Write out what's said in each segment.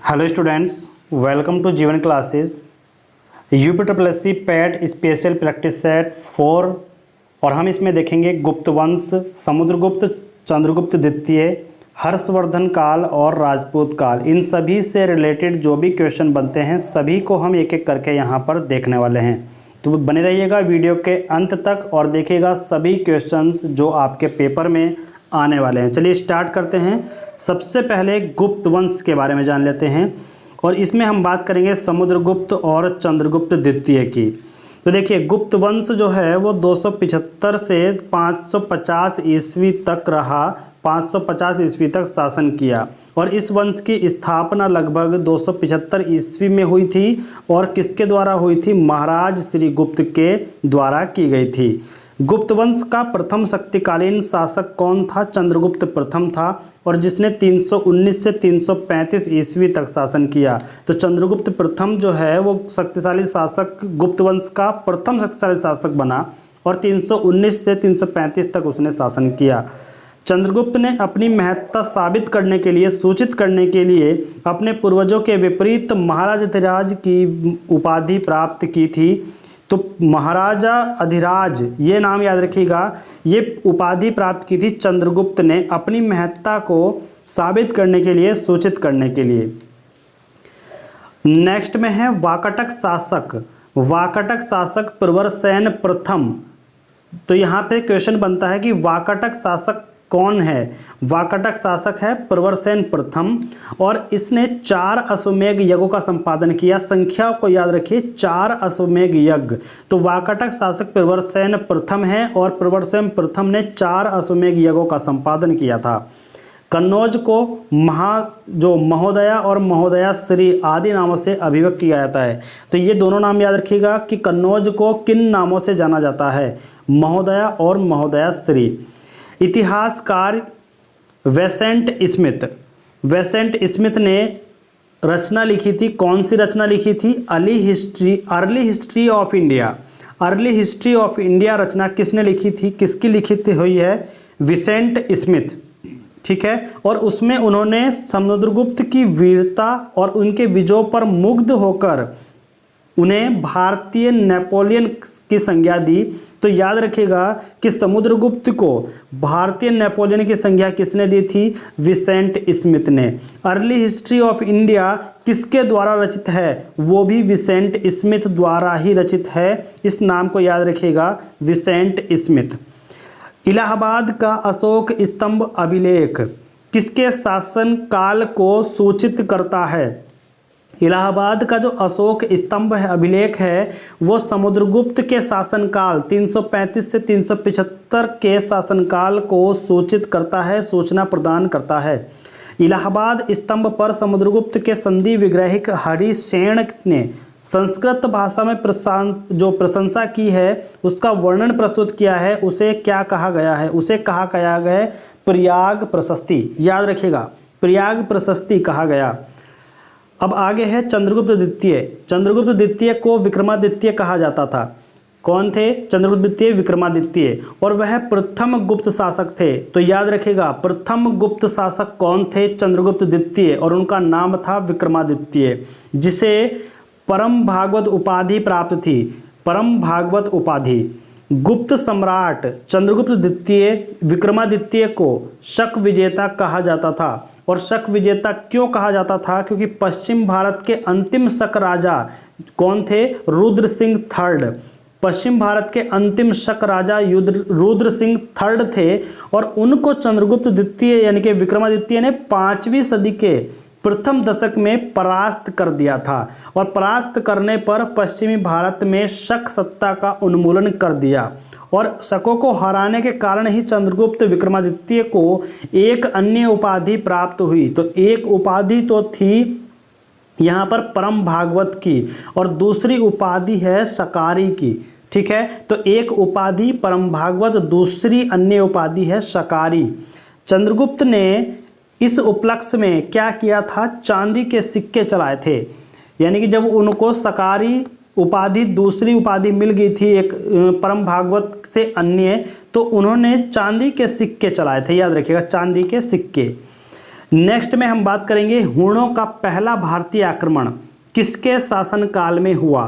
Hello students, welcome to जीवन classes. UP PAT special practice set 4 और हम इसमें देखेंगे गुप्त वंश, समुद्रगुप्त, चंद्रगुप्त द्वितीय, हर्षवर्धन काल और राजपूत काल। इन सभी से रिलेटेड जो भी क्वेश्चन बनते हैं सभी को हम एक एक करके यहाँ पर देखने वाले हैं। तो बने रहिएगा वीडियो के अंत तक और देखिएगा सभी क्वेश्चंस जो आपके पेपर में आने वाले हैं। चलिए स्टार्ट करते हैं। सबसे पहले गुप्त वंश के बारे में जान लेते हैं और इसमें हम बात करेंगे समुद्रगुप्त और चंद्रगुप्त द्वितीय की। तो देखिए, गुप्त वंश जो है वो 275 से 550 ईस्वी तक रहा, 550 ईस्वी तक शासन किया और इस वंश की स्थापना लगभग 275 ईस्वी में हुई थी और किसके द्वारा हुई थी? महाराज श्री गुप्त के द्वारा की गई थी। गुप्त वंश का प्रथम शक्तिकालीन शासक कौन था? चंद्रगुप्त प्रथम था और जिसने 319 से 335 ईस्वी तक शासन किया। तो चंद्रगुप्त प्रथम जो है वो शक्तिशाली शासक, गुप्त वंश का प्रथम शक्तिशाली शासक बना और 319 से 335 तक उसने शासन किया। चंद्रगुप्त ने अपनी महत्ता साबित करने के लिए, सूचित करने के लिए अपने पूर्वजों के विपरीत महाराजाधिराज की उपाधि प्राप्त की थी। तो महाराजा अधिराज ये नाम याद रखिएगा, ये उपाधि प्राप्त की थी चंद्रगुप्त ने अपनी महत्ता को साबित करने के लिए, सूचित करने के लिए। नेक्स्ट में है वाकाटक शासक। वाकाटक शासक प्रवरसेन प्रथम। तो यहाँ पे क्वेश्चन बनता है कि वाकाटक शासक कौन है? वाकाटक शासक है प्रवरसेन प्रथम और इसने 4 अश्वमेध यज्ञों का संपादन किया। संख्या को याद रखिए, 4 अश्वमेध यज्ञ। तो वाकाटक शासक प्रवरसेन प्रथम है और प्रवरसेन प्रथम ने 4 अश्वमेध यज्ञों का संपादन किया था। कन्नौज को महोदया और महोदया श्री आदि नामों से अभिव्यक्त किया जाता है। तो ये दोनों नाम याद रखिएगा कि कन्नौज को किन नामों से जाना जाता है? महोदया और महोदया श्री। इतिहासकार वेसेंट स्मिथ। वेसेंट स्मिथ ने रचना लिखी थी। कौन सी रचना लिखी थी? Early history of India. Early history of India रचना किसने लिखी थी? किसकी लिखित हुई है? Vincent Smith. ठीक है। और उसमें उन्होंने समुद्रगुप्त की वीरता और उनके विजयों पर मुग्ध होकर उन्हें भारतीय नेपोलियन की संज्ञा दी। तो याद रखिएगा कि समुद्रगुप्त को भारतीय नेपोलियन की संज्ञा किसने दी थी? विसेंट स्मिथ ने। अर्ली हिस्ट्री ऑफ इंडिया किसके द्वारा रचित है? वो भी विसेंट स्मिथ द्वारा ही रचित है। इस नाम को याद रखिएगा, विसेंट स्मिथ। इलाहाबाद का अशोक स्तंभ अभिलेख किसके शासन काल को सूचित करता है? इलाहाबाद का जो अशोक स्तंभ है, अभिलेख है, वो समुद्रगुप्त के शासनकाल 335 से 375 के शासनकाल को सूचित करता है, सूचना प्रदान करता है। इलाहाबाद स्तंभ पर समुद्रगुप्त के संधि विग्रहिक हरिसेन ने संस्कृत भाषा में प्रशंसा की है, उसका वर्णन प्रस्तुत किया है। उसे क्या कहा गया है? उसे कहा गया है प्रयाग प्रशस्ति। याद रखिएगा, प्रयाग प्रशस्ति कहा गया। अब आगे है चंद्रगुप्त द्वितीय। चंद्रगुप्त द्वितीय को विक्रमादित्य कहा जाता था। कौन थे? चंद्रगुप्त द्वितीय विक्रमादित्य, और वह प्रथम गुप्त शासक थे। तो याद रखिएगा, प्रथम गुप्त शासक कौन थे? चंद्रगुप्त द्वितीय, और उनका नाम था विक्रमादित्य, जिसे परम भागवत उपाधि प्राप्त थी। परम भागवत उपाधि। गुप्त सम्राट चंद्रगुप्त द्वितीय विक्रमादित्य को शक विजेता कहा जाता था। और शक विजेता क्यों कहा जाता था? क्योंकि पश्चिम भारत के अंतिम शक राजा कौन थे? रुद्र सिंह थर्ड। पश्चिम भारत के अंतिम शक राजा रुद्र सिंह थर्ड थे और उनको चंद्रगुप्त द्वितीय यानी कि विक्रमादित्य ने 5वीं सदी के प्रथम दशक में परास्त कर दिया था। और परास्त करने पर पश्चिमी भारत में शक सत्ता का उन्मूलन कर दिया और शकों को हराने के कारण ही चंद्रगुप्त विक्रमादित्य को एक अन्य उपाधि प्राप्त हुई। तो एक उपाधि तो थी यहाँ पर परम भागवत की और दूसरी उपाधि है शकारी की। ठीक है। तो एक उपाधि परम भागवत, दूसरी अन्य उपाधि है शकारी। चंद्रगुप्त ने इस उपलक्ष्य में क्या किया था? चांदी के सिक्के चलाए थे। यानी कि जब उनको शकारी उपाधि, दूसरी उपाधि मिल गई थी एक परम भागवत से अन्य, तो उन्होंने चांदी के सिक्के चलाए थे। याद रखिएगा, चांदी के सिक्के। नेक्स्ट में हम बात करेंगे हूणों का पहला भारतीय आक्रमण किसके शासनकाल में हुआ।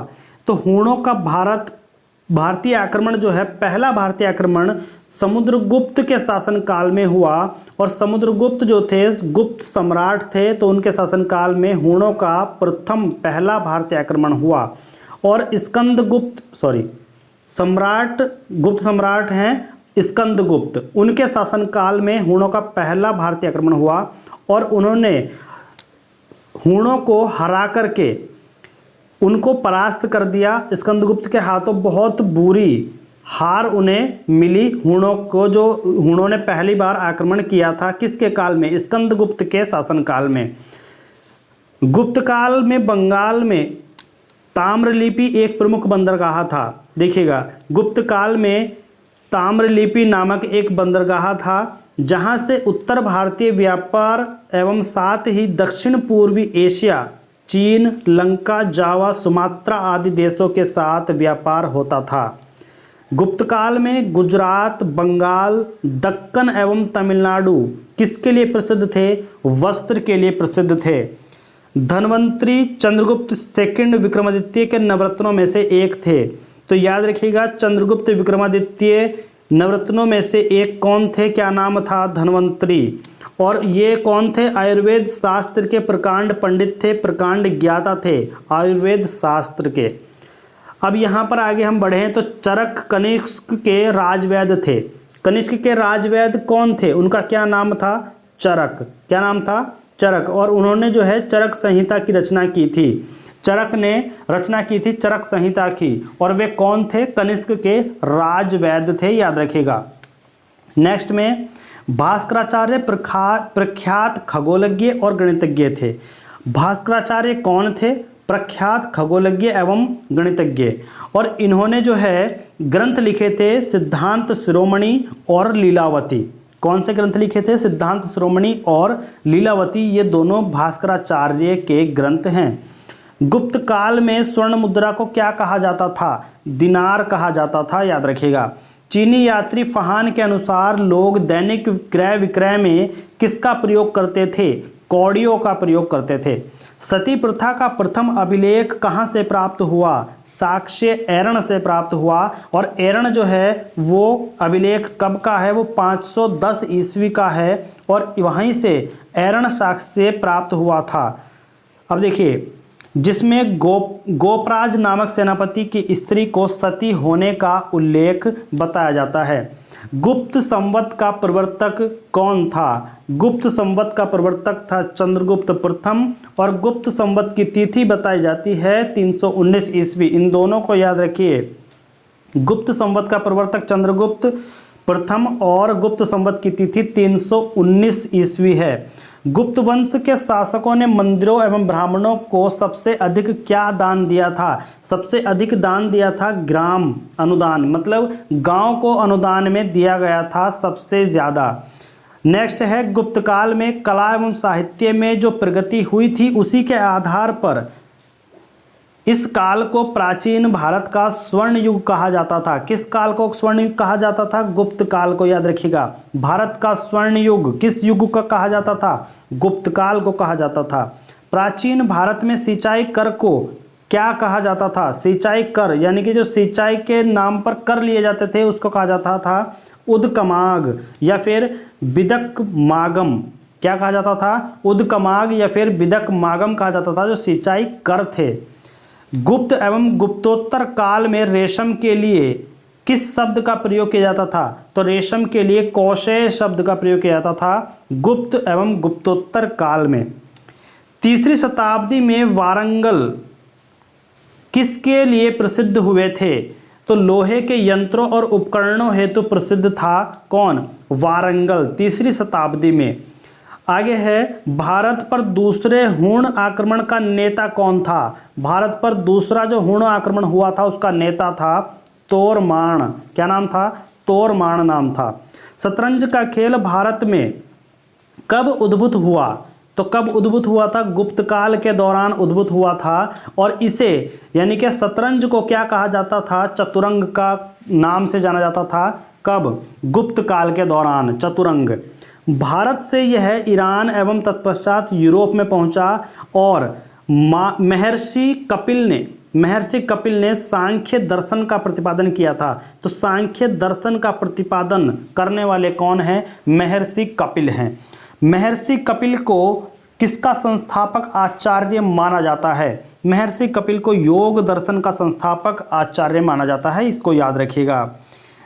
तो हूणों का भारतीय आक्रमण जो है, पहला भारतीय आक्रमण समुद्रगुप्त के शासनकाल में हुआ। और समुद्रगुप्त जो थे गुप्त सम्राट थे, तो उनके शासनकाल में हूणों का पहला भारतीय आक्रमण हुआ। और गुप्त सम्राट हैं स्कंदगुप्त, उनके शासनकाल में हूणों का पहला भारतीय आक्रमण हुआ। और उन्होंने हूणों को हरा करके उनको परास्त कर दिया। स्कंदगुप्त के हाथों बहुत बुरी हार उन्हें मिली हूणों ने पहली बार आक्रमण किया था किसके काल में, स्कंदगुप्त के शासनकाल में। गुप्त काल में बंगाल में ताम्रलिपि एक प्रमुख बंदरगाह था। देखिएगा, गुप्त काल में ताम्रलिपि नामक एक बंदरगाह था, जहां से उत्तर भारतीय व्यापार एवं साथ ही दक्षिण पूर्वी एशिया, चीन, लंका, जावा, सुमात्रा आदि देशों के साथ व्यापार होता था। गुप्त काल में गुजरात, बंगाल, दक्कन एवं तमिलनाडु किसके लिए प्रसिद्ध थे, वस्त्र के लिए प्रसिद्ध थे। धनवंतरी चंद्रगुप्त सेकंड विक्रमादित्य के नवरत्नों में से एक थे। तो याद रखिएगा, चंद्रगुप्त विक्रमादित्य नवरत्नों में से एक कौन थे, क्या नाम था, धनवंतरी। और ये कौन थे, आयुर्वेद शास्त्र के प्रकांड पंडित थे, प्रकांड ज्ञाता थे आयुर्वेद शास्त्र के। अब यहाँ पर आगे हम बढ़े तो चरक कनिष्क के राजवैद्य थे। कनिष्क के राजवैद्य कौन थे, उनका क्या नाम था, चरक। क्या नाम था, चरक। और उन्होंने जो है चरक संहिता की रचना की थी। चरक ने रचना की थी चरक संहिता की। और वे कौन थे, कनिष्क के राजवैद्य थे, याद रखिएगा। नेक्स्ट में भास्कराचार्य प्रख्यात खगोलज्ञ और गणितज्ञ थे। भास्कराचार्य कौन थे, प्रख्यात खगोलज्ञ एवं गणितज्ञ। और इन्होंने जो है ग्रंथ लिखे थे सिद्धांत शिरोमणि और लीलावती। कौन से ग्रंथ लिखे थे, सिद्धांत शिरोमणि और लीलावती, ये दोनों भास्कराचार्य के ग्रंथ हैं। गुप्त काल में स्वर्ण मुद्रा को क्या कहा जाता था, दिनार कहा जाता था, याद रखिएगा। चीनी यात्री फहान के अनुसार लोग दैनिक क्रय विक्रय में किसका प्रयोग करते थे, कौड़ियों का प्रयोग करते थे। सती प्रथा का प्रथम अभिलेख कहाँ से प्राप्त हुआ, साक्ष्य एरण से प्राप्त हुआ। और एरण जो है वो अभिलेख कब का है, वो 510 ईस्वी का है। और वहीं से एरण साक्ष्य प्राप्त हुआ था। अब देखिए, जिसमें गोपराज नामक सेनापति की स्त्री को सती होने का उल्लेख बताया जाता है। गुप्त संवत का प्रवर्तक कौन था, गुप्त संवत का प्रवर्तक था चंद्रगुप्त प्रथम। और गुप्त संवत की तिथि बताई जाती है 319 ईस्वी। इन दोनों को याद रखिए, गुप्त संवत का प्रवर्तक चंद्रगुप्त प्रथम और गुप्त संवत की तिथि 319 ईस्वी है। गुप्त वंश के शासकों ने मंदिरों एवं ब्राह्मणों को सबसे अधिक क्या दान दिया था, सबसे अधिक दान दिया था ग्राम अनुदान, मतलब गांव को अनुदान में दिया गया था सबसे ज़्यादा। नेक्स्ट है, गुप्त काल में कला एवं साहित्य में जो प्रगति हुई थी उसी के आधार पर इस काल को प्राचीन भारत का स्वर्ण युग कहा जाता था। किस काल को स्वर्ण युग कहा जाता था, गुप्त काल को, याद रखिएगा। भारत का स्वर्ण युग किस युग का कहा जाता था, गुप्त काल को कहा जाता था। प्राचीन भारत में सिंचाई कर को क्या कहा जाता था, सिंचाई कर, यानी कि जो सिंचाई के नाम पर कर लिए जाते थे उसको कहा जाता था उदकमाग या फिर बिदक मागम। क्या कहा जाता था, उदकमाग या फिर बिदक मागम कहा जाता था, जो सिंचाई कर थे। गुप्त एवं गुप्तोत्तर काल में रेशम के लिए किस शब्द का प्रयोग किया जाता था, तो रेशम के लिए कौशेय शब्द का प्रयोग किया जाता था गुप्त एवं गुप्तोत्तर काल में। तीसरी शताब्दी में वारंगल किसके लिए प्रसिद्ध हुए थे, तो लोहे के यंत्रों और उपकरणों हेतु प्रसिद्ध था कौन, वारंगल, तीसरी शताब्दी में। आगे है, भारत पर दूसरे हूण आक्रमण का नेता कौन था, भारत पर दूसरा जो हूण आक्रमण हुआ था उसका नेता था तोरमाण। क्या नाम था, तोरमाण नाम था। शतरंज का खेल भारत में कब उद्भूत हुआ, तो कब उद्भूत हुआ था, गुप्त काल के दौरान उद्भूत हुआ था। और इसे यानी कि शतरंज को क्या कहा जाता था, चतुरंग का नाम से जाना जाता था, कब, गुप्त काल के दौरान, चतुरंग। भारत से यह ईरान एवं तत्पश्चात यूरोप में पहुंचा और महर्षि कपिल ने सांख्य दर्शन का प्रतिपादन किया था। तो सांख्य दर्शन का प्रतिपादन करने वाले कौन हैं? महर्षि कपिल हैं। महर्षि कपिल को किसका संस्थापक आचार्य माना जाता है? महर्षि कपिल को योग दर्शन का संस्थापक आचार्य माना जाता है, इसको याद रखिएगा।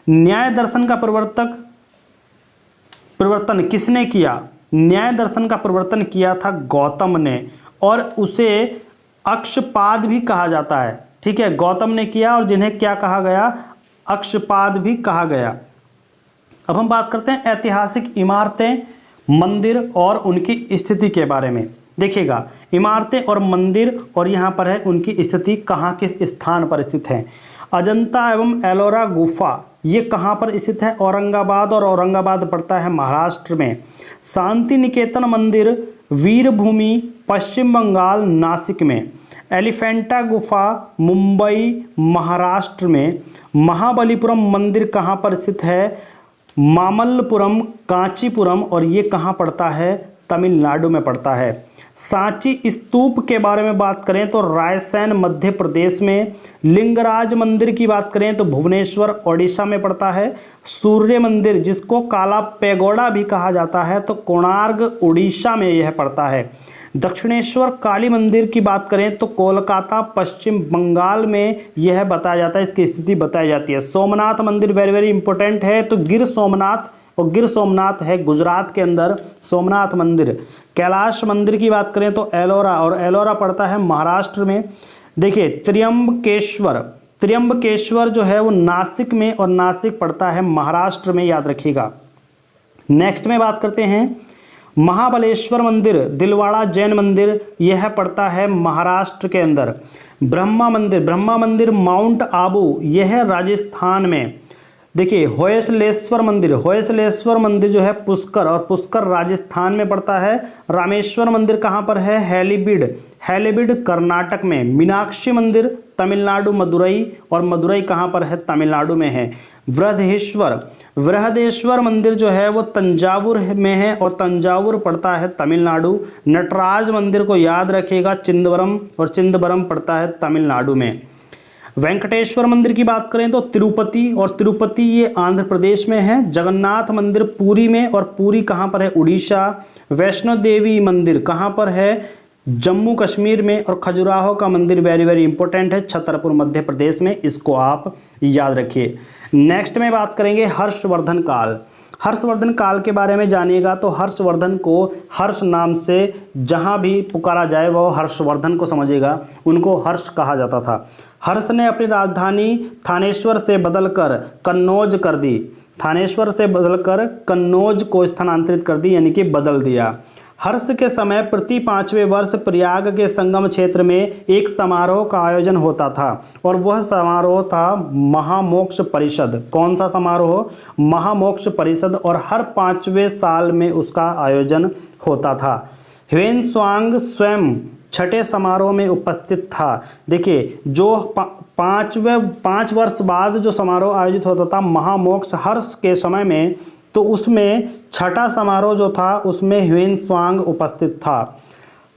न्याय दर्शन का परिवर्तन किसने किया? न्याय दर्शन का परिवर्तन किया था गौतम ने, और उसे अक्षपाद भी कहा जाता है। ठीक है, गौतम ने किया और जिन्हें क्या कहा गया? अक्षपाद भी कहा गया। अब हम बात करते हैं ऐतिहासिक इमारतें, मंदिर और उनकी स्थिति के बारे में। देखिएगा, इमारतें और मंदिर और यहाँ पर है उनकी स्थिति कहाँ, किस स्थान पर स्थित है। अजंता एवं एलोरा गुफा ये कहाँ पर स्थित है? औरंगाबाद, और औरंगाबाद पड़ता है महाराष्ट्र में। शांति निकेतन मंदिर वीरभूमि पश्चिम बंगाल नासिक में। एलिफेंटा गुफा मुंबई महाराष्ट्र में। महाबलीपुरम मंदिर कहाँ पर स्थित है? मामल्लपुरम कांचीपुरम, और ये कहाँ पड़ता है? तमिलनाडु में पड़ता है। सांची स्तूप के बारे में बात करें तो रायसेन मध्य प्रदेश में। लिंगराज मंदिर की बात करें तो भुवनेश्वर ओडिशा में पड़ता है। सूर्य मंदिर जिसको काला पैगोडा भी कहा जाता है तो कोणार्क उड़ीसा में यह पड़ता है। दक्षिणेश्वर काली मंदिर की बात करें तो कोलकाता पश्चिम बंगाल में यह बताया जाता है, इसकी स्थिति बताई जाती है। सोमनाथ मंदिर वेरी वेरी इंपॉर्टेंट है, तो गिर सोमनाथ, और गिर सोमनाथ है गुजरात के अंदर सोमनाथ मंदिर। कैलाश मंदिर की बात करें तो एलोरा, और एलोरा पड़ता है महाराष्ट्र में। देखिए त्र्यंबकेश्वर जो है वो नासिक में, और नासिक पड़ता है महाराष्ट्र में, याद रखिएगा। नेक्स्ट में बात करते हैं महाबलेश्वर मंदिर दिलवाड़ा जैन मंदिर, यह पड़ता है महाराष्ट्र के अंदर। ब्रह्मा मंदिर माउंट आबू, यह राजस्थान में। देखिए होयसलेश्वर मंदिर जो है पुष्कर, और पुष्कर राजस्थान में पड़ता है। रामेश्वर मंदिर कहाँ पर है? हैलीबीड कर्नाटक में। मीनाक्षी मंदिर तमिलनाडु मदुरई, और मदुरई कहाँ पर है? तमिलनाडु में है। बृहदेश्वर मंदिर जो है वो तंजावुर में है, और तंजावुर पड़ता है तमिलनाडु। नटराज मंदिर को याद रखिएगा चिदंबरम, और चिदंबरम पड़ता है तमिलनाडु में। वेंकटेश्वर मंदिर की बात करें तो तिरुपति, और तिरुपति ये आंध्र प्रदेश में है। जगन्नाथ मंदिर पुरी में, और पुरी कहाँ पर है? उड़ीसा। वैष्णो देवी मंदिर कहाँ पर है? जम्मू कश्मीर में। और खजुराहो का मंदिर वेरी वेरी इंपॉर्टेंट है, छतरपुर मध्य प्रदेश में, इसको आप याद रखिए। नेक्स्ट में बात करेंगे हर्षवर्धन काल के बारे में जानिएगा। तो हर्षवर्धन को हर्ष नाम से जहाँ भी पुकारा जाए वो हर्षवर्धन को समझिएगा, उनको हर्ष कहा जाता था। हर्ष ने अपनी राजधानी थानेश्वर से बदलकर कन्नौज को स्थानांतरित कर दी, यानी कि बदल दिया। हर्ष के समय प्रति 5वें वर्ष प्रयाग के संगम क्षेत्र में एक समारोह का आयोजन होता था, और वह समारोह था महामोक्ष परिषद। कौन सा समारोह? महामोक्ष परिषद, और हर 5वें साल में उसका आयोजन होता था। ह्वेनसांग स्वयं छठे समारोह में उपस्थित था। देखिए जो 5 वर्ष बाद जो समारोह आयोजित होता था महामोक्ष हर्ष के समय में, तो उसमें छठा समारोह जो था उसमें ह्वेनसांग उपस्थित था।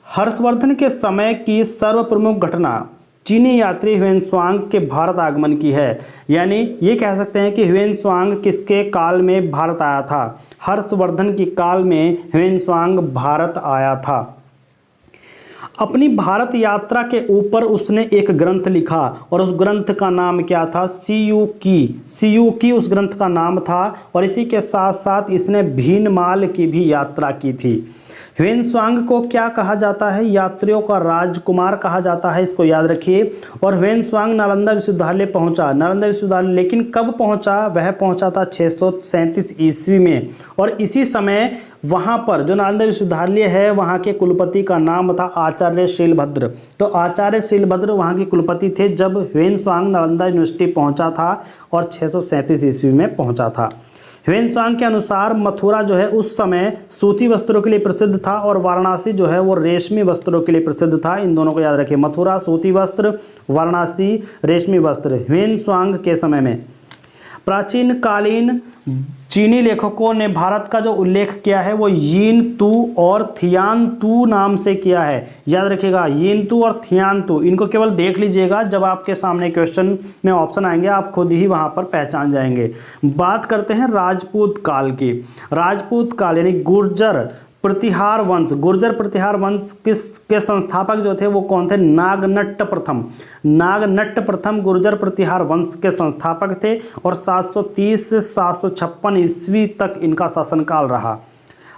हर्षवर्धन के समय की सर्व प्रमुख घटना चीनी यात्री ह्वेनसांग के भारत आगमन की है, यानी ये कह सकते हैं कि ह्वेनसांग किसके काल में भारत आया था? हर्षवर्धन की काल में ह्वेनसांग भारत आया था। अपनी भारत यात्रा के ऊपर उसने एक ग्रंथ लिखा, और उस ग्रंथ का नाम क्या था? सियूकी उस ग्रंथ का नाम था, और इसी के साथ साथ इसने भीनमाल की भी यात्रा की थी। ह्वेनसांग को क्या कहा जाता है? यात्रियों का राजकुमार कहा जाता है, इसको याद रखिए। और ह्वेनसांग नालंदा विश्वविद्यालय पहुंचा, लेकिन कब पहुंचा? वह पहुंचा था 637 ईस्वी में, और इसी समय वहां पर जो नालंदा विश्वविद्यालय है वहां के कुलपति का नाम था आचार्य शीलभद्र। तो आचार्य शीलभद्र वहां के कुलपति थे जब ह्वेनसांग नालंदा यूनिवर्सिटी पहुंचा था, और 637 ईस्वी में पहुंचा था। ह्वेनसांग के अनुसार मथुरा जो है उस समय सूती वस्त्रों के लिए प्रसिद्ध था, और वाराणसी जो है वो रेशमी वस्त्रों के लिए प्रसिद्ध था। इन दोनों को याद रखिए, मथुरा सूती वस्त्र, वाराणसी रेशमी वस्त्र, ह्वेनसांग के समय में। प्राचीन कालीन चीनी लेखकों ने भारत का जो उल्लेख किया है वो यीन तू और थियान तू नाम से किया है। याद रखिएगा, यीन तू और थियान तू, इनको केवल देख लीजिएगा, जब आपके सामने क्वेश्चन में ऑप्शन आएंगे आप खुद ही वहां पर पहचान जाएंगे। बात करते हैं राजपूत काल की। राजपूत काल यानी गुर्जर प्रतिहार वंश, गुर्जर प्रतिहार वंश किसके संस्थापक जो थे वो कौन थे? नागनट्ट प्रथम। नागनट्ट प्रथम गुर्जर प्रतिहार वंश के संस्थापक थे और 730 से 756 ईस्वी तक इनका शासनकाल रहा।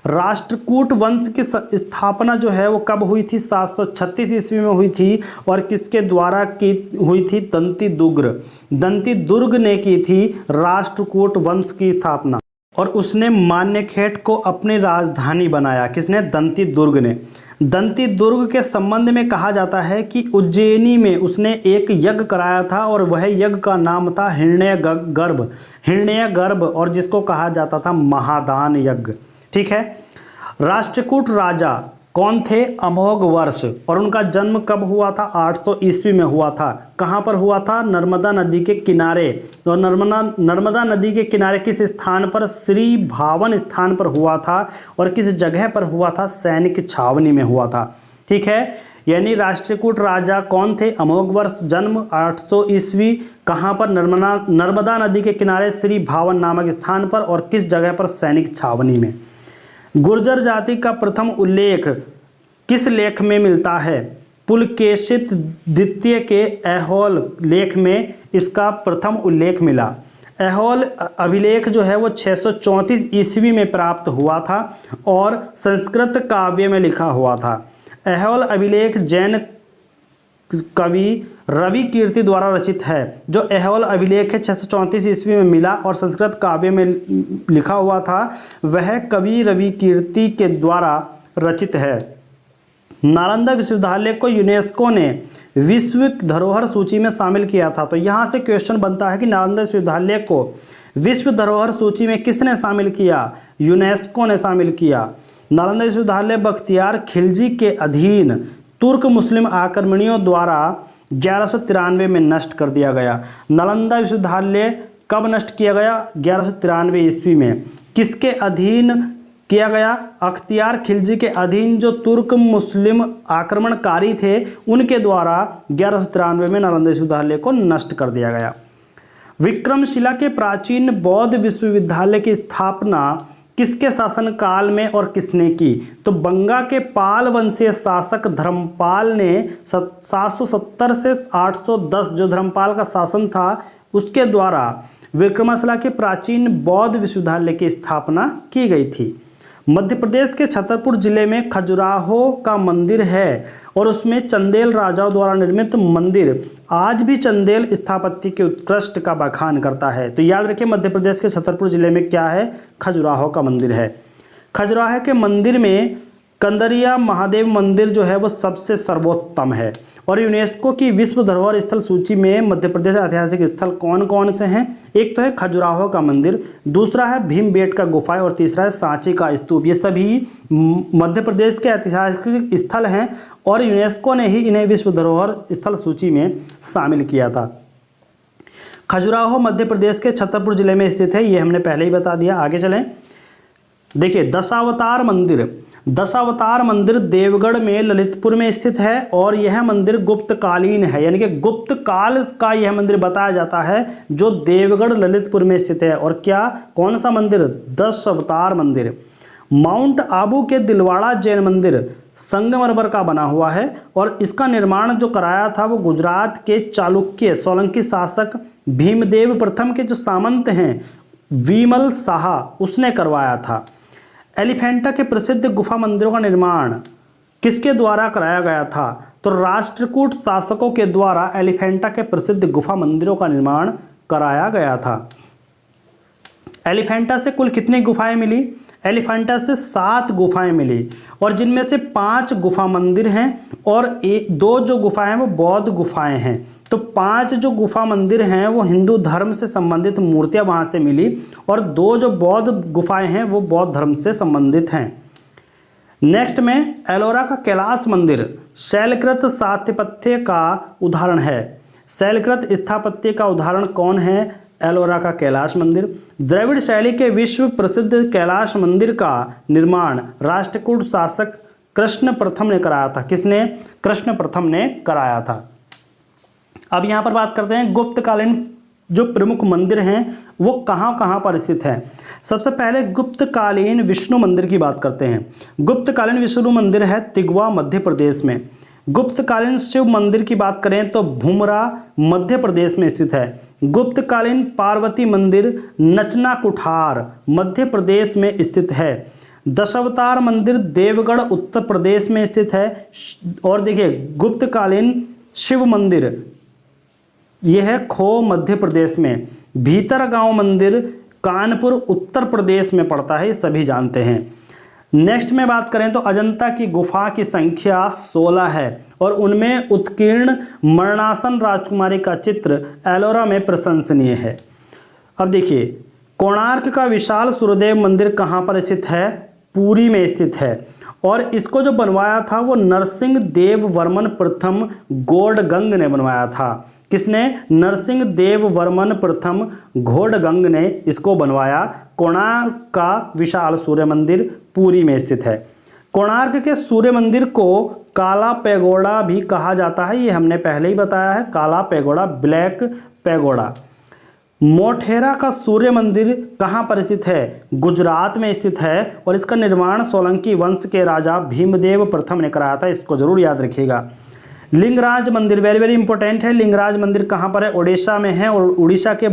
राष्ट्रकूट वंश की स्थापना जो है वो कब हुई थी? 736 ईस्वी में हुई थी और किसके द्वारा की हुई थी? दंती दुर्ग, दंती दुर्ग ने की थी राष्ट्रकूट वंश की स्थापना और उसने मान्यखेट को अपनी राजधानी बनाया। किसने? दंती दुर्ग ने। दंती दुर्ग के संबंध में कहा जाता है कि उज्जैनी में उसने एक यज्ञ कराया था और वह यज्ञ का नाम था हिरण्यगर्भ, हिरण्यगर्भ, और जिसको कहा जाता था महादान यज्ञ। ठीक है। राष्ट्रकूट राजा कौन थे? अमोघ वर्ष, और उनका जन्म कब हुआ था? 800 ईस्वी में हुआ था। कहाँ पर हुआ था? नर्मदा नदी के किनारे। और नर्मदा नदी के किनारे किस स्थान पर? श्री भावन स्थान पर हुआ था। और किस जगह पर हुआ था? सैनिक छावनी में हुआ था। ठीक है। यानी राष्ट्रकूट राजा कौन थे? अमोघ वर्ष, जन्म 800 ईस्वी, कहाँ पर? नर्मदा नदी के किनारे श्री भावन नामक स्थान पर, और किस जगह पर? सैनिक छावनी में। गुर्जर जाति का प्रथम उल्लेख किस लेख में मिलता है? पुलकेशित द्वितीय के ऐहोल लेख में इसका प्रथम उल्लेख मिला। ऐहोल अभिलेख जो है वो 634 ईस्वी में प्राप्त हुआ था और संस्कृत काव्य में लिखा हुआ था। ऐहोल अभिलेख जैन कवि रवि कीर्ति द्वारा रचित है। जो ऐहोल अभिलेख है 634 ईस्वी में मिला और संस्कृत काव्य में लिखा हुआ था, वह कवि रवि कीर्ति के द्वारा रचित है। नालंदा विश्वविद्यालय को यूनेस्को ने विश्व धरोहर सूची में शामिल किया था। तो यहाँ से क्वेश्चन बनता है कि नालंदा विश्वविद्यालय को विश्व धरोहर सूची में किसने शामिल किया? यूनेस्को ने शामिल किया। नालंदा विश्वविद्यालय बख्तियार खिलजी के अधीन तुर्क मुस्लिम आक्रमणियों द्वारा 1193 में नष्ट कर दिया गया। नालंदा विश्वविद्यालय कब नष्ट किया गया? 1193 ईस्वी में। किसके अधीन किया गया? अख्तियार खिलजी के अधीन जो तुर्क मुस्लिम आक्रमणकारी थे उनके द्वारा 1193 में नालंदा विश्वविद्यालय को नष्ट कर दिया गया। विक्रमशिला के प्राचीन बौद्ध विश्वविद्यालय की स्थापना किसके शासनकाल में और किसने की? तो बंगा के पाल वंशीय शासक धर्मपाल ने 770 से 810 जो धर्मपाल का शासन था उसके द्वारा विक्रमशिला के प्राचीन बौद्ध विश्वविद्यालय की स्थापना की गई थी। मध्य प्रदेश के छतरपुर जिले में खजुराहो का मंदिर है और उसमें चंदेल राजाओं द्वारा निर्मित मंदिर आज भी चंदेल स्थापत्य के उत्कृष्ट का बखान करता है। तो याद रखिए मध्य प्रदेश के छतरपुर जिले में क्या है? खजुराहो का मंदिर है। खजुराहो के मंदिर में कंदरिया महादेव मंदिर जो है वो सबसे सर्वोत्तम है और यूनेस्को की विश्व धरोहर स्थल सूची में मध्य प्रदेश ऐतिहासिक स्थल कौन कौन से हैं? एक तो है खजुराहो का मंदिर, दूसरा है भीमबेटका गुफा और तीसरा है सांची का स्तूप। ये सभी मध्य प्रदेश के ऐतिहासिक स्थल हैं और यूनेस्को ने ही इन्हें विश्व धरोहर स्थल सूची में शामिल किया था। खजुराहो मध्य प्रदेश के छतरपुर जिले में स्थित है, ये हमने पहले ही बता दिया। आगे चलें। देखिए दशावतार मंदिर, दशावतार मंदिर देवगढ़ में ललितपुर में स्थित है और यह मंदिर गुप्तकालीन है, यानी कि गुप्त काल का यह मंदिर बताया जाता है जो देवगढ़ ललितपुर में स्थित है। और क्या कौन सा मंदिर? दशावतार मंदिर। माउंट आबू के दिलवाड़ा जैन मंदिर संगमरमर का बना हुआ है और इसका निर्माण जो कराया था वो गुजरात के चालुक्य सोलंकी शासक भीमदेव प्रथम के जो सामंत हैं विमल शाह उसने करवाया था। एलिफेंटा के प्रसिद्ध गुफा मंदिरों का निर्माण किसके द्वारा कराया गया था? तो राष्ट्रकूट शासकों के द्वारा एलिफेंटा के प्रसिद्ध गुफा मंदिरों का निर्माण कराया गया था। एलिफेंटा से कुल कितनी गुफाएं मिली? एलिफेंटा से 7 गुफाएं मिली और जिनमें से 5 गुफा मंदिर हैं और 2 जो गुफाएं हैं वो बौद्ध गुफाएं हैं। तो 5 जो गुफा मंदिर हैं वो हिंदू धर्म से संबंधित मूर्तियां वहां से मिली और 2 जो बौद्ध गुफाएं हैं वो बौद्ध धर्म से संबंधित हैं। नेक्स्ट में एलोरा का कैलाश मंदिर शैलकृत स्थापत्य का उदाहरण है। शैलकृत स्थापत्य का उदाहरण कौन है? एलोरा का कैलाश मंदिर। द्रविड़ शैली के विश्व प्रसिद्ध कैलाश मंदिर का निर्माण राष्ट्रकूट शासक कृष्ण प्रथम ने कराया था। किसने? कृष्ण प्रथम ने कराया था। अब यहाँ पर बात करते हैं गुप्तकालीन जो प्रमुख मंदिर हैं वो कहाँ कहाँ पर स्थित हैं। सबसे पहले गुप्तकालीन विष्णु मंदिर की बात करते हैं। गुप्तकालीन विष्णु मंदिर है तिगवा मध्य प्रदेश में। गुप्तकालीन शिव मंदिर की बात करें तो भुमरा मध्य प्रदेश में स्थित है। गुप्तकालीन पार्वती मंदिर नचना कुठार मध्य प्रदेश में स्थित है। दशावतार मंदिर देवगढ़ उत्तर प्रदेश में स्थित है। और देखिए गुप्तकालीन शिव मंदिर यह है खो मध्य प्रदेश में। भीतरगांव मंदिर कानपुर उत्तर प्रदेश में पड़ता है, ये सभी जानते हैं। नेक्स्ट में बात करें तो अजंता की गुफा की संख्या 16 है और उनमें उत्कीर्ण मरणासन राजकुमारी का चित्र एलोरा में प्रशंसनीय है। अब देखिए कोणार्क का विशाल सूर्यदेव मंदिर कहाँ पर स्थित है? पुरी में स्थित है और इसको जो बनवाया था वो नरसिंह देव वर्मन प्रथम घोड़गंग ने बनवाया था। किसने? नरसिंह देव वर्मन प्रथम घोड़गंग ने इसको बनवाया। कोणार्क का विशाल सूर्य मंदिर पुरी में स्थित है। कोणार्क के सूर्य मंदिर को काला पैगोडा भी कहा जाता है, ये हमने पहले ही बताया है, काला पैगोडा, ब्लैक पैगोडा। मोढेरा का सूर्य मंदिर कहाँ पर स्थित है? गुजरात में स्थित है और इसका निर्माण सोलंकी वंश के राजा भीमदेव प्रथम ने कराया था, इसको जरूर याद रखिएगा। लिंगराज मंदिर वेरी वेरी इंपॉर्टेंट है। लिंगराज मंदिर कहाँ पर है? उड़ीसा में है और उड़ीसा के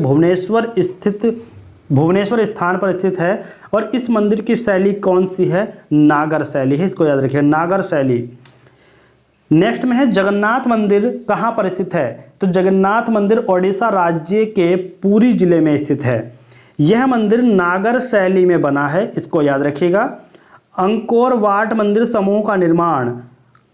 भुवनेश्वर स्थान पर स्थित है। और इस मंदिर की शैली कौन सी है? नागर शैली है, इसको याद रखिए, नागर शैली। नेक्स्ट में है जगन्नाथ मंदिर कहाँ पर स्थित है? तो जगन्नाथ मंदिर ओडिशा राज्य के पुरी जिले में स्थित है। यह मंदिर नागर शैली में बना है, इसको याद रखिएगा। अंकोर वाट मंदिर समूह का निर्माण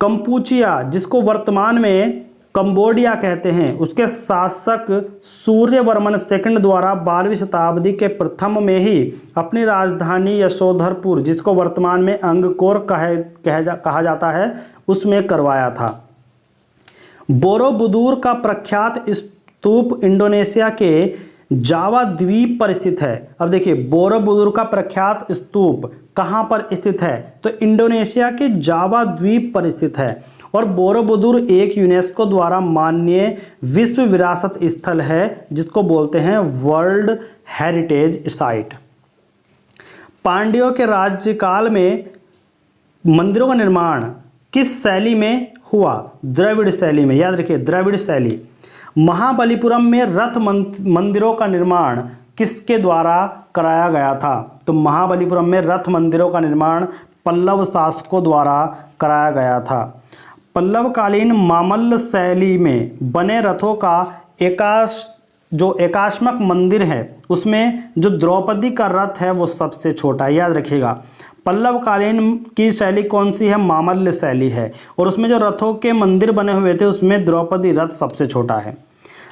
कंपूचिया, जिसको वर्तमान में कंबोडिया कहते हैं, उसके शासक सूर्यवर्मन सेकंड द्वारा 12वीं शताब्दी के प्रथम में ही अपनी राजधानी यशोधरपुर, जिसको वर्तमान में अंगकोर कहा जाता है, उसमें करवाया था। बोरोबुदुर का प्रख्यात स्तूप इंडोनेशिया के जावा द्वीप पर स्थित है। अब देखिए बोरोबुदुर का प्रख्यात स्तूप कहाँ पर स्थित है? तो इंडोनेशिया के जावा द्वीप पर स्थित है और बोरोबुदुर एक यूनेस्को द्वारा मान्य विश्व विरासत स्थल है, जिसको बोलते हैं वर्ल्ड हेरिटेज साइट। पांड्यों के राज्यकाल में मंदिरों का निर्माण किस शैली में हुआ? द्रविड़ शैली में, याद रखिए द्रविड़ शैली। महाबलीपुरम में रथ मंदिरों का निर्माण किसके द्वारा कराया गया था? तो महाबलीपुरम में रथ मंदिरों का निर्माण पल्लव शासकों द्वारा कराया गया था। पल्लवकालीन मामल्ल शैली में बने रथों का एकाश्मक मंदिर है, उसमें जो द्रौपदी का रथ है वो सबसे छोटा है, याद रखिएगा। पल्लवकालीन की शैली कौन सी है? मामल्ल शैली है और उसमें जो रथों के मंदिर बने हुए थे उसमें द्रौपदी रथ सबसे छोटा है।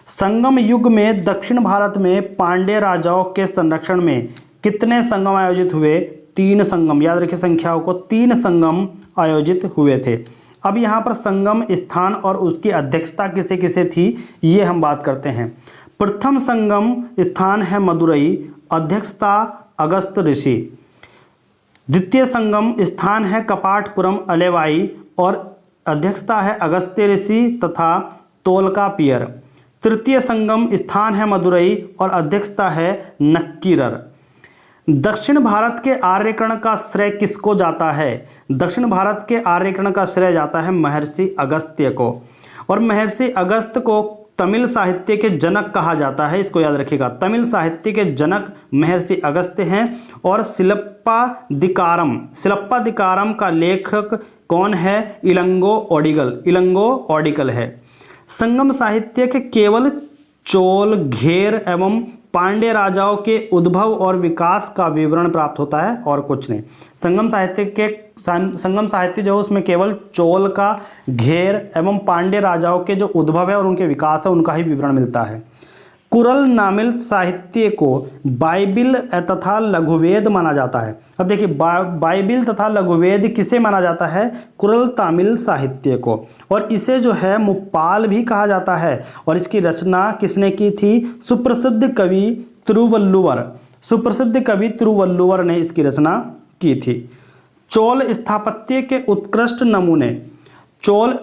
संगम युग में दक्षिण भारत में पांड्य राजाओं के संरक्षण में कितने संगम आयोजित हुए? 3 संगम, याद रखिए संख्याओं को, 3 संगम आयोजित हुए थे। अब यहाँ पर संगम स्थान और उसकी अध्यक्षता किसे किसे थी ये हम बात करते हैं। प्रथम संगम स्थान है मदुरई, अध्यक्षता अगस्त ऋषि। द्वितीय संगम स्थान है कपाटपुरम अलेवाई और अध्यक्षता है अगस्त्य ऋषि तथा तोलकापियर। तृतीय संगम स्थान है मदुरई और अध्यक्षता है नक्कीरर। दक्षिण भारत के आर्यकरण का श्रेय किसको जाता है? दक्षिण भारत के आर्यकरण का श्रेय जाता है महर्षि अगस्त्य को और महर्षि अगस्त्य को तमिल साहित्य के जनक कहा जाता है, इसको याद रखिएगा। तमिल साहित्य के जनक महर्षि अगस्त्य हैं और शिलप्पादिकारम का लेखक कौन है? इलंगो ओडिगल है। संगम साहित्य के केवल चोल, घेर एवं पांड्य राजाओं के उद्भव और विकास का विवरण प्राप्त होता है और कुछ नहीं। संगम साहित्य जो उसमें केवल चोल का, घेर एवं पांड्य राजाओं के जो उद्भव है और उनके विकास है उनका ही विवरण मिलता है। कुरल नामिल साहित्य को बाइबिल तथा लघुवेद माना जाता है। अब देखिए बाइबिल तथा लघुवेद किसे माना जाता है? कुरल तामिल साहित्य को। और इसे जो है मुप्पाल भी कहा जाता है। और इसकी रचना किसने की थी? सुप्रसिद्ध कवि तिरुवल्लुवर। सुप्रसिद्ध कवि तिरुवल्लुवर ने इसकी रचना की थी। चोल स्थापत्य के उत्कृष्ट नमूने। चोल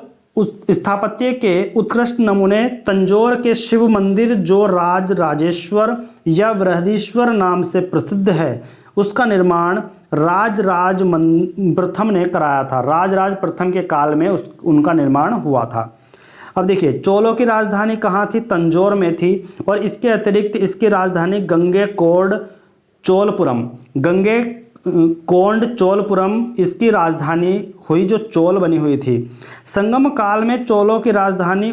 स्थापत्य के उत्कृष्ट नमूने तंजौर के शिव मंदिर जो राजेश्वर या बृहदीश्वर नाम से प्रसिद्ध है, उसका निर्माण राज प्रथम ने कराया था। राज प्रथम के काल में उनका निर्माण हुआ था। अब देखिए चोलों की राजधानी कहाँ थी? तंजौर में थी। और इसके अतिरिक्त इसकी राजधानी गंगैकोंड चोलपुरम, गंगैकोंड चोलपुरम इसकी राजधानी हुई, जो चोल बनी हुई थी। संगम काल में चोलों की राजधानी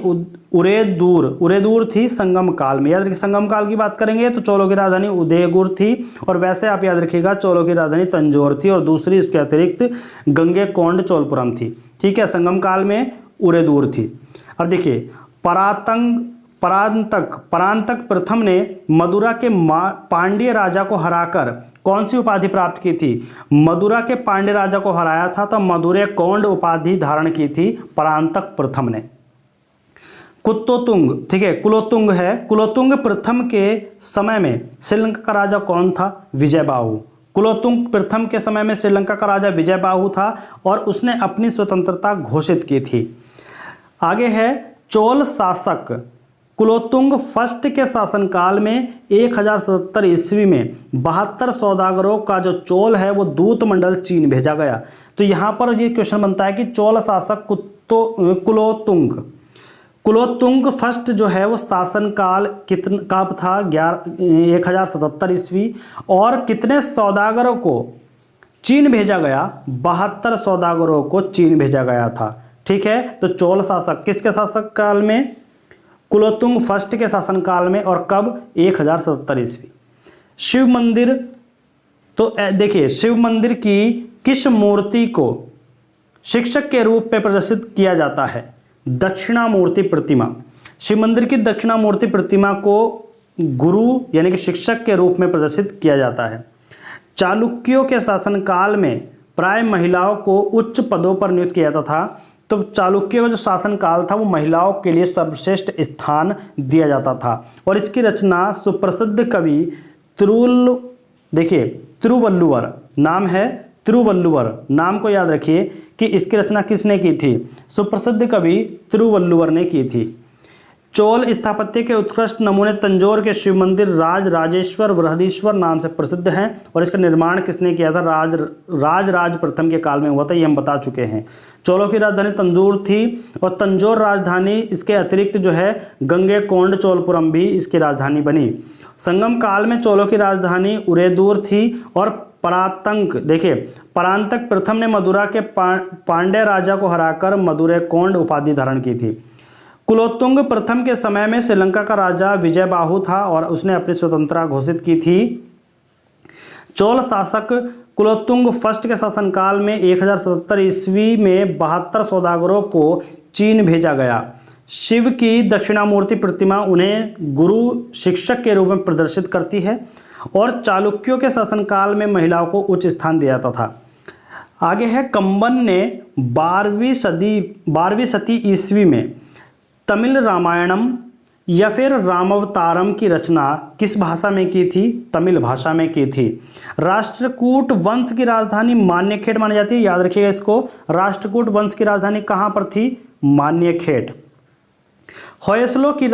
उरेदूर थी। संगम काल में याद रखिए, संगम काल की बात करेंगे तो चोलों की राजधानी उदयगुर थी। और वैसे आप याद रखिएगा चोलों की राजधानी तंजौर थी और दूसरी इसके अतिरिक्त गंगैकोंड चोलपुरम थी। ठीक है, संगम काल में उरेदूर थी। अब देखिए परांतक प्रथम ने मदुरा के पांड्य राजा को हराकर कौन सी उपाधि प्राप्त की थी? मदुरा के पांड्य राजा को हराया था तो मदुरैकोंड उपाधि धारण की थी परांतक प्रथम ने। कुलोत्तुंग, ठीक है, कुलोत्तुंग है। कुलोत्तुंग प्रथम के समय में श्रीलंका का राजा कौन था? विजयबाहु। कुलोत्तुंग प्रथम के समय में श्रीलंका का राजा विजयबाहु था और उसने अपनी स्वतंत्रता घोषित की थी। आगे है चोल शासक कुलोत्तुंग फर्स्ट के शासनकाल में 1077 ईस्वी में 72 सौदागरों का जो चोल है वो दूत मंडल चीन भेजा गया। तो यहाँ पर ये क्वेश्चन बनता है कि चोल शासक कुलोत्तुंग फर्स्ट जो है वो शासनकाल कब था? 1077 ईस्वी। और कितने सौदागरों को चीन भेजा गया? 72 सौदागरों को चीन भेजा गया था। ठीक है, तो चोल शासक किसके शासक काल में? कुलोत्तुंग फर्स्ट के शासनकाल में। और कब? 1077 ईस्वी। शिव मंदिर, तो देखिए शिव मंदिर की किस मूर्ति को शिक्षक के रूप में प्रदर्शित किया जाता है? दक्षिणामूर्ति प्रतिमा। शिव मंदिर की दक्षिणामूर्ति प्रतिमा को गुरु यानी कि शिक्षक के रूप में प्रदर्शित किया जाता है। चालुक्यों के शासनकाल में प्राय महिलाओं को उच्च पदों पर नियुक्त किया जाता था। तो चालुक्य का जो शासनकाल था वो महिलाओं के लिए सर्वश्रेष्ठ स्थान दिया जाता था। और इसकी रचना सुप्रसिद्ध कवि तिरुवल्लुवर, नाम है तिरुवल्लुवर, नाम को याद रखिए कि इसकी रचना किसने की थी? सुप्रसिद्ध कवि तिरुवल्लुवर ने की थी। चोल स्थापत्य के उत्कृष्ट नमूने तंजौर के शिव मंदिर राजेश्वर बृहदीश्वर नाम से प्रसिद्ध हैं। और इसका निर्माण किसने किया था? राज प्रथम के काल में हुआ था, ये हम बता चुके हैं। चोलों की राजधानी तंजौर थी और तंजौर राजधानी इसके अतिरिक्त जो है गंगैकोंड चोलपुरम भी इसकी राजधानी बनी। संगम काल में चोलों की राजधानी उरेदूर थी। और परांतक प्रथम ने मदुरा के पांड्य राजा को हराकर मदुरैकोंड उपाधि धारण की थी। कुलोत्तुंग प्रथम के समय में श्रीलंका का राजा विजयबाहु था और उसने अपनी स्वतंत्रता घोषित की थी। चोल शासक कुलोत्तुंग फर्स्ट के शासनकाल में 1077 ईस्वी में 72 सौदागरों को चीन भेजा गया। शिव की दक्षिणामूर्ति प्रतिमा उन्हें गुरु शिक्षक के रूप में प्रदर्शित करती है। और चालुक्यों के शासनकाल में महिलाओं को उच्च स्थान दिया जाता था। आगे है कंबन ने 12वीं शती ईस्वी में तमिल रामायणम या फिर रामावतारम की रचना किस भाषा में की थी? तमिल भाषा में की थी। राष्ट्रकूट वंश की राजधानी मान्यखेट मानी जाती है, याद रखिएगा इसको। राष्ट्रकूट वंश की राजधानी कहाँ पर थी? मान्यखेट। होयसलों की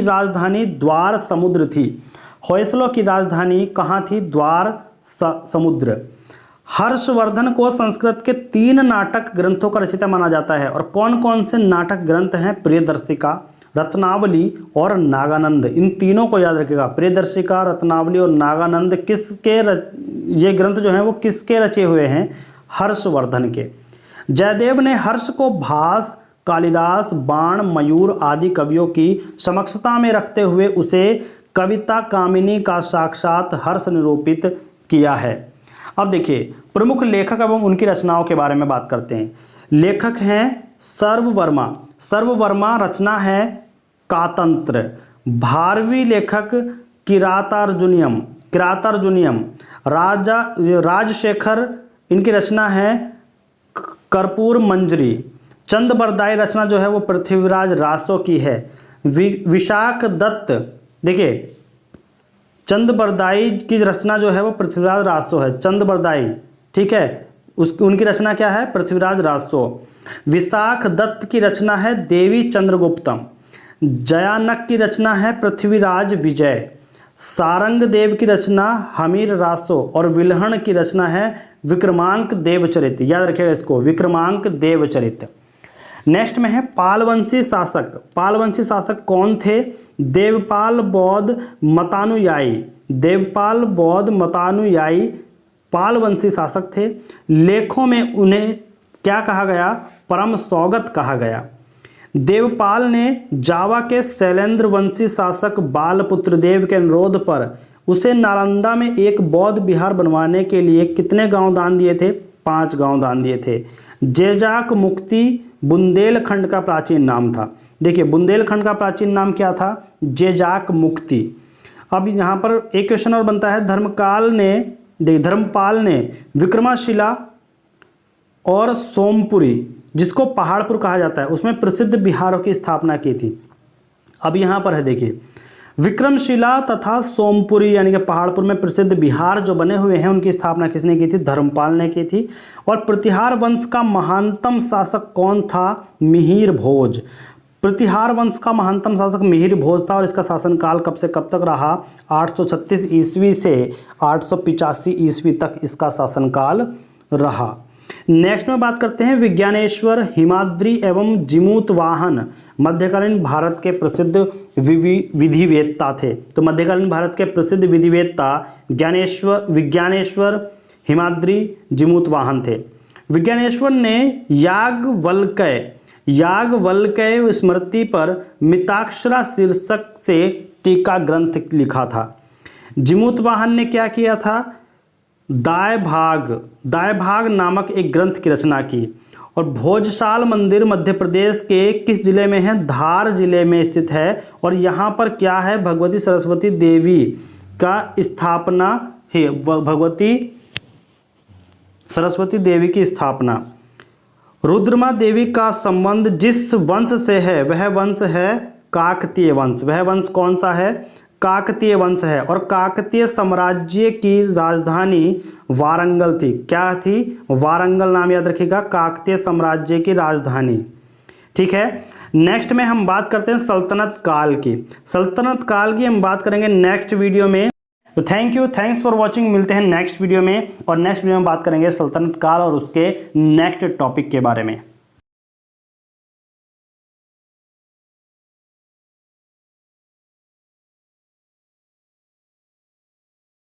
राजधानी द्वार समुद्र थी। होयसलों की राजधानी कहाँ थी? द्वार समुद्र। हर्षवर्धन को संस्कृत के 3 नाटक ग्रंथों का रचयिता माना जाता है। और कौन कौन से नाटक ग्रंथ हैं? प्रियदर्शिका, रत्नावली और नागानंद। इन तीनों को याद रखिएगा। प्रियदर्शिका, रत्नावली और नागानंद ये ग्रंथ जो हैं वो किसके रचे हुए हैं? हर्षवर्धन के। जयदेव ने हर्ष को भास, कालिदास, बाण, मयूर आदि कवियों की समक्षता में रखते हुए उसे कविता कामिनी का साक्षात हर्ष निरूपित किया है। अब देखिए प्रमुख लेखक एवं उनकी रचनाओं के बारे में बात करते हैं। लेखक हैं सर्ववर्मा। सर्ववर्मा रचना है कातंत्र। भारवी लेखक किरातार्जुनियम, किरातार्जुनियम। राजशेखर, इनकी रचना है कर्पूर मंजरी। चंद-बरदाई रचना जो है वो पृथ्वीराज रासो की है। विशाख दत्त, देखिए चंद-बरदाई की रचना जो है वो पृथ्वीराज रासो है, चंद-बरदाई, ठीक है, उनकी रचना क्या है, पृथ्वीराज रासो। विशाख दत्त की रचना है देवी चंद्रगुप्तम। जयानक की रचना है पृथ्वीराज विजय। सारंग देव की रचना हमीर रासो और विल्हण की रचना है विक्रमांक देवचरित। याद रखिएगा इसको, विक्रमांक देवचरित। नेक्स्ट में है पालवंशी शासक। पालवंशी शासक कौन थे? देवपाल बौद्ध मतानुयायी। देवपाल बौद्ध मतानुयायी पालवंशी शासक थे। लेखों में उन्हें क्या कहा गया? परम सौगत कहा गया। देवपाल ने जावा के शैलेंद्र वंशी शासक बालपुत्र देव के अनुरोध पर उसे नालंदा में एक बौद्ध विहार बनवाने के लिए कितने गांव दान दिए थे? 5 गांव दान दिए थे। जेजाक मुक्ति बुंदेलखंड का प्राचीन नाम था। देखिए बुंदेलखंड का प्राचीन नाम क्या था? जेजाक मुक्ति। अब यहाँ पर एक क्वेश्चन और बनता है, धर्मपाल ने विक्रमशिला और सोमपुरी, जिसको पहाड़पुर कहा जाता है, उसमें प्रसिद्ध विहारों की स्थापना की थी। अब यहाँ पर है देखिए, विक्रमशिला तथा सोमपुरी यानी कि पहाड़पुर में प्रसिद्ध विहार जो बने हुए हैं उनकी स्थापना किसने की थी? धर्मपाल ने की थी। और प्रतिहार वंश का महानतम शासक कौन था? मिहिर भोज। प्रतिहार वंश का महानतम शासक मिहिर भोज था और इसका शासनकाल कब से कब तक रहा? 836 ईस्वी से 885 ईस्वी तक इसका शासनकाल रहा। नेक्स्ट में बात करते हैं विज्ञानेश्वर, हिमाद्री एवं जिमूतवाहन मध्यकालीन भारत के प्रसिद्ध विधिवेत्ता थे। तो मध्यकालीन भारत के प्रसिद्ध विधिवेत्ता विज्ञानेश्वर, हिमाद्री, जिमूतवाहन थे। विज्ञानेश्वर ने याज्ञवल्क्य स्मृति पर मिताक्षरा शीर्षक से टीका ग्रंथ लिखा था। जिमूतवाहन ने क्या किया था? दायभाग नामक एक ग्रंथ की रचना की। और भोजशाल मंदिर मध्य प्रदेश के किस जिले में है? धार जिले में स्थित है। और यहाँ पर क्या है? भगवती सरस्वती देवी का स्थापना है, भगवती सरस्वती देवी की स्थापना। रुद्रमा देवी का संबंध जिस वंश से है वह वंश है काकतीय वंश। वह वंश कौन सा है? काकतीय वंश है। और काकतीय साम्राज्य की राजधानी वारंगल थी। क्या थी? वारंगल नाम याद रखिएगा, काकतीय साम्राज्य की राजधानी। ठीक है। नेक्स्ट में हम बात करते हैं सल्तनत काल की। सल्तनत काल की हम बात करेंगे नेक्स्ट वीडियो में। तो थैंक्स फॉर वॉचिंग। मिलते हैं नेक्स्ट वीडियो में, और नेक्स्ट वीडियो में बात करेंगे सल्तनत काल और उसके नेक्स्ट टॉपिक के बारे में।